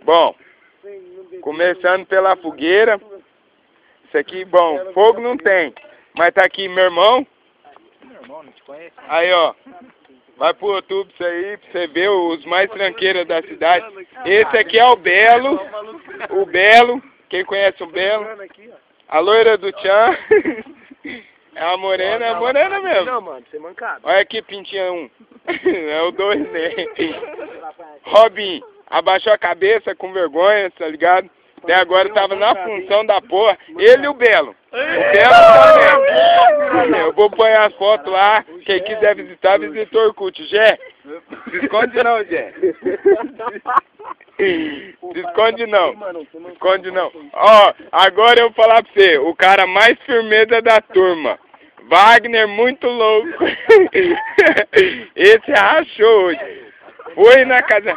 Bom, começando pela fogueira. Isso aqui, bom, fogo não tem. Mas tá aqui meu irmão. Meu irmão, não te conhece? Aí, ó. Vai pro YouTube isso aí, pra você ver os mais tranqueiras da cidade. Esse aqui é o Belo. O Belo. Quem conhece o Belo? A loira do Tchan. É a morena mesmo. Não, mano, você é mancado. Olha aqui, pintinha 1. É o 2, né? Robin, abaixou a cabeça com vergonha, tá ligado? Até agora tava na função da porra. Ele e o Belo. O Belo também. Eu vou pôr as fotos lá. Quem quiser visitar, visita o Orkut. Jé, se esconde não, Jé. Se esconde não. Se esconde não. Ó, agora eu vou falar pra você. O cara mais firmeza da turma. Wagner, muito louco. Esse rachou hoje. Foi na casa.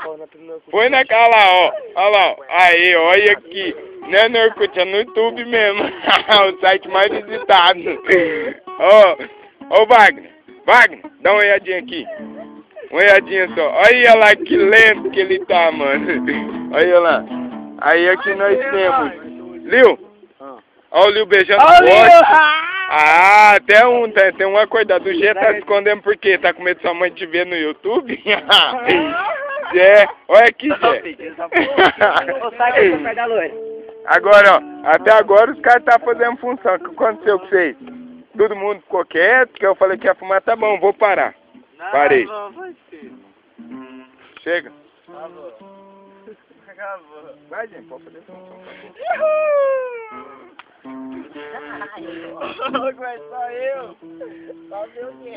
Foi na casa lá, ó. Olha lá, ó. Aí, olha aqui. Não é no Orkut, é no YouTube mesmo. O site mais visitado. Ó, Wagner. Wagner, dá uma olhadinha aqui. Uma olhadinha só. Olha lá que lento que ele tá, mano. Olha lá. Aí aqui nós temos. Liu. Ó o Liu beijando o poste. Ah, até tem um acordado. O G tá se escondendo por quê? Tá com medo de sua mãe te ver no YouTube? Zé, olha aqui, Zé. Agora, ó, até agora os caras tá fazendo função. O que aconteceu com vocês? Todo mundo ficou quieto, que eu falei que ia fumar, tá bom, vou parar. Parei. Chega. Acabou. Vai, gente, pode fazer função. Só eu. Fazer o quê?